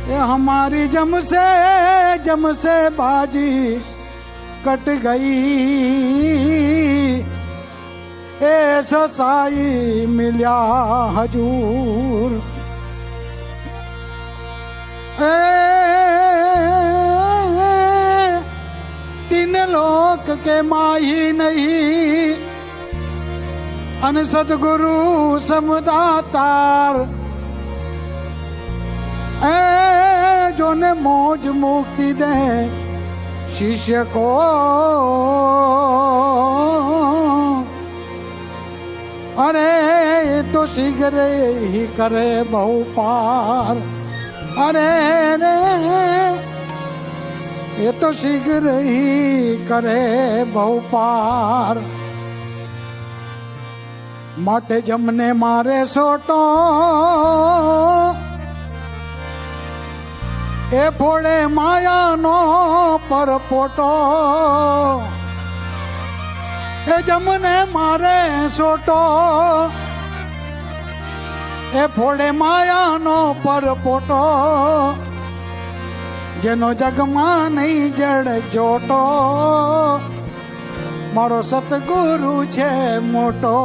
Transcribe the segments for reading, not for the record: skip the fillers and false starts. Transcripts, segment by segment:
ये हमारी जम से बाजी कट गई, ऐसा साई मिल्या हजूर। तीन लोक के माही नहीं, अन सतगुरु समदातार। जो ने मौज मुक्ति दे शिष्य को, अरे तो शीघ्र ही करे बहु पार। अरे रे ये तो शीघ्र ही करे बहु पार। माटे जमने मारे सोटो, ए फोड़े माया नो पर पोटो। ए जमने मारे सोटो, ए फोड़े माया नो पर पोटो। जेनो जगमा नहीं जड़ जोटो, मारो सतगुरु छे मोटो।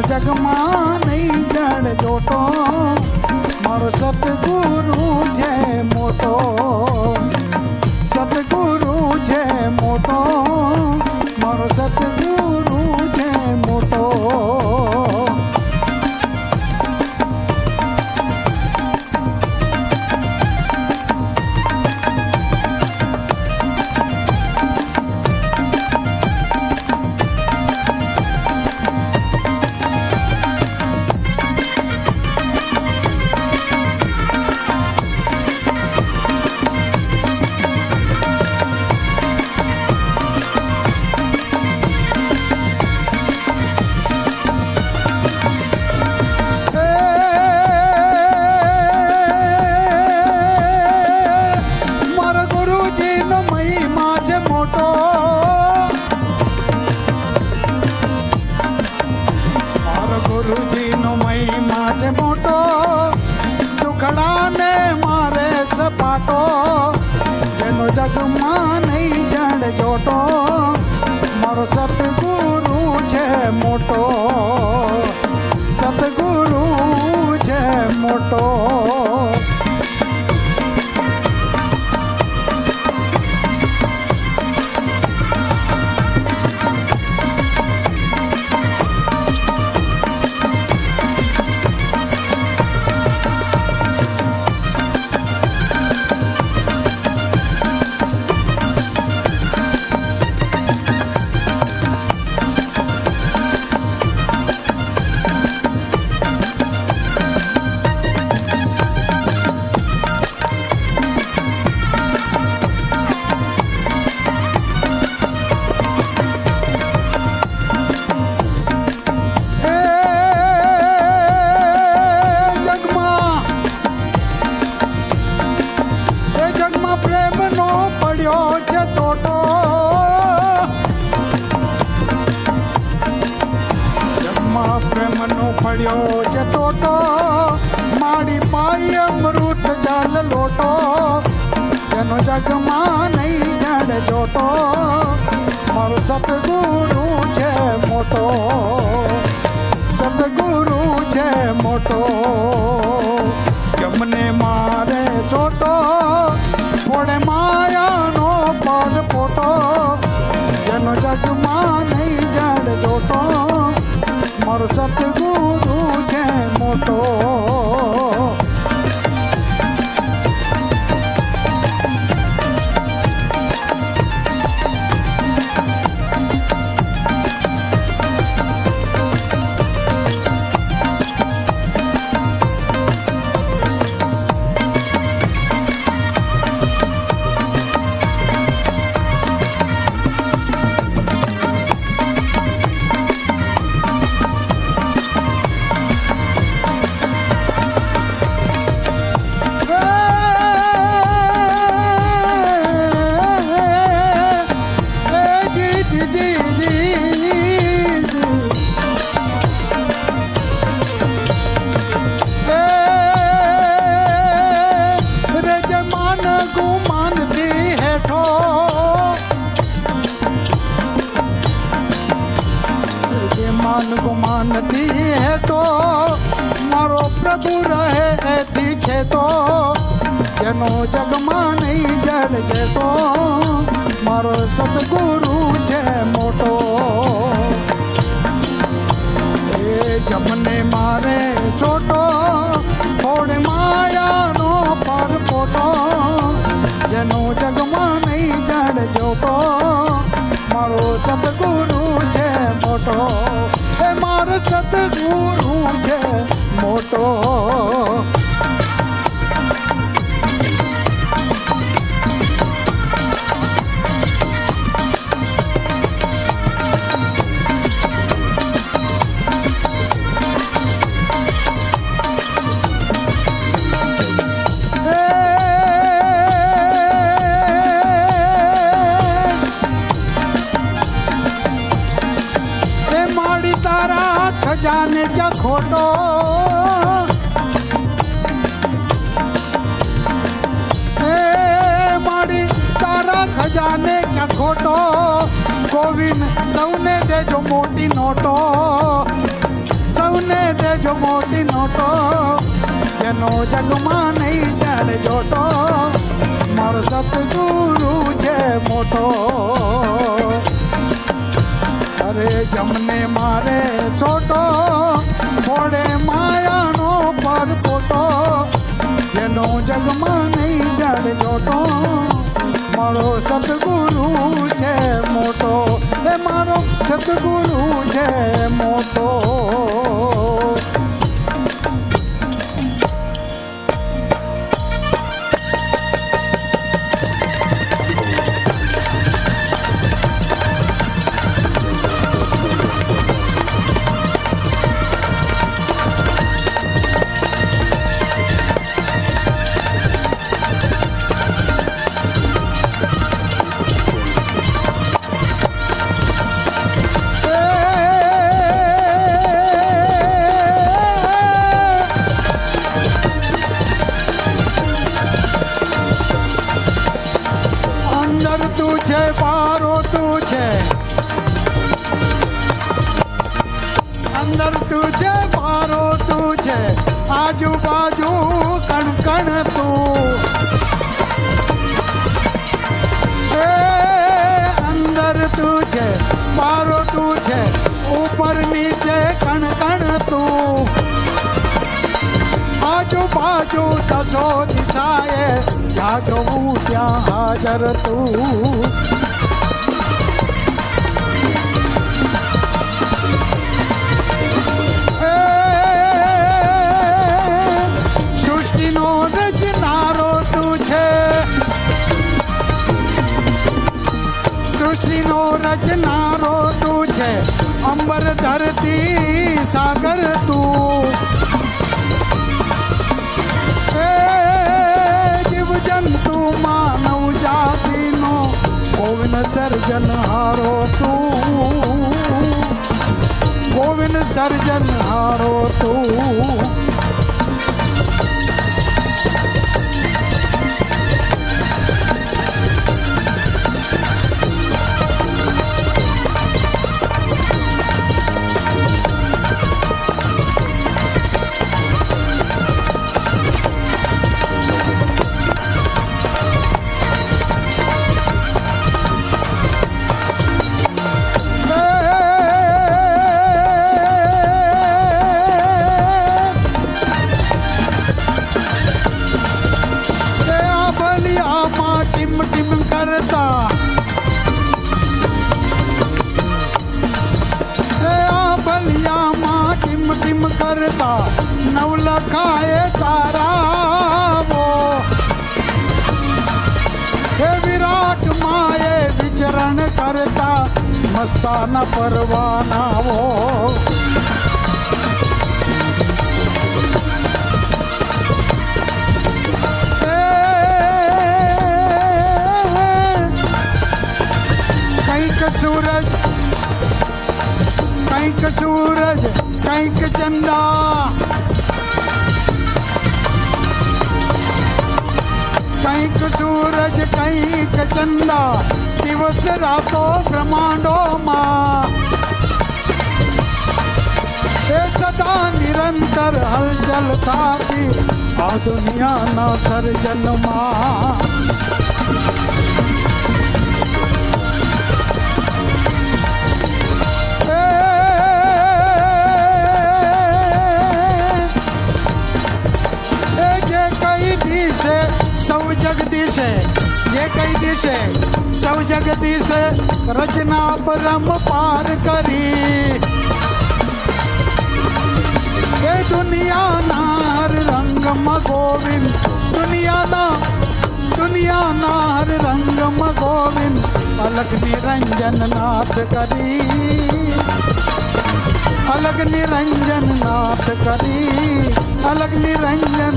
जगमा नहीं जड़ जोटो, मारो सतगुरु छे मोटो। सतगुरु छे मोटो, मारो सतगुरु छे मोटो। गुरुजी नो महिमा छे मोटो, दुखड़ा ने मारे सपाटो। जेनो जगमा नहीं जड़ जोटो, मारो सतगुरु छे मोटो। सतगुरु छे मोटो। પડ્યો છે ટોટો, માડી પાઈ અમૃત જલ લોટો, જેનો જગમાં નહીં જડ જોટો, મારો સતગુરુ છે મોટો, સતગુરુ છે મોટો. જમને મારે ચોટો, ફોડે માયાનો પર પોટો, જેનો જગમાં નહીં જડ જોટો, મારો સતગુરુ છે મોટો. છે તો જેનો જગમાં નહીં જડ છે તો મારો સદગુરુ છે મોટો. એ જમને મારે છોટો થોડે માયાનો પરપોટો જેનો જગમાં નહીં જડ જોતો મારો સદગુરુ છે મોટો. એ મારો સદગુરુ છે મોટો. ખજાને ક્યાં ખોટો એ મારી તારા ખજાને ક્યાં ખોટો ગોવિંદ સૌને દેજો મોટી નોટો સૌને દેજો મોટી નોટો જેનો જગમાં નહીં જાણે જોટો મારો સતગુરુ છે મોટો. અરે જમને મારે છોટો થોડે માયાનો પરપોટો જેનો જગમાં નહીં જડ જોટો મારો સદગુરુ છે મોટો. એ મારો સદગુરુ છે મોટો. તું છે બારો તું છે અંદર તું છે બારો તું છે આજુબાજુ કણ તું એ અંદર તું છે બારો તું છે ઉપર નીચે કણ તું આજુબાજુ દસો દિશાએ જ્યાં જોવું ત્યાં હાજર તું. સૃષ્ટિનો રચનારો તું છે સૃષ્ટિનો રચનારો તું છે અંબર ધરતી સાગર તું. જંતુ માનવ જાતિનો ગોવિંદ સર્જન હારો તું ગોવિંદ સર્જન હારો તું. કરતા નવલખાએ તારાવો હે વિરાટ માએ વિચરણ કરતા મસ્તાના પરવાનાઓ. કંઈક સૂરજ કંઈક ચંદા કંઈક સૂરજ કંઈક ચંદા દિવસ રાતો બ્રહ્માંડોમાં એ સદા નિરંતર હલચલ થાતી આ દુનિયાના સર્જનમાં સૌ જગદીશે જે કઈ દિશે સૌ જગદીશે રચના પરમ પાર કરી એ દુનિયાના હર રંગમાં ગોવિંદ દુનિયાના હર રંગમાં ગોવિંદ અલગ નિરંજન નાથ કરી અલગ નિરંજન નાથ કરી અલગ નિરંજન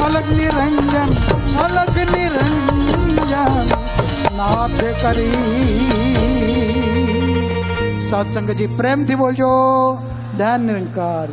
અલગ નિરંજન અલગ નિરંજન નાથ કરી. સત્સંગજી પ્રેમથી બોલજો. ધ્યાન નિરંકાર.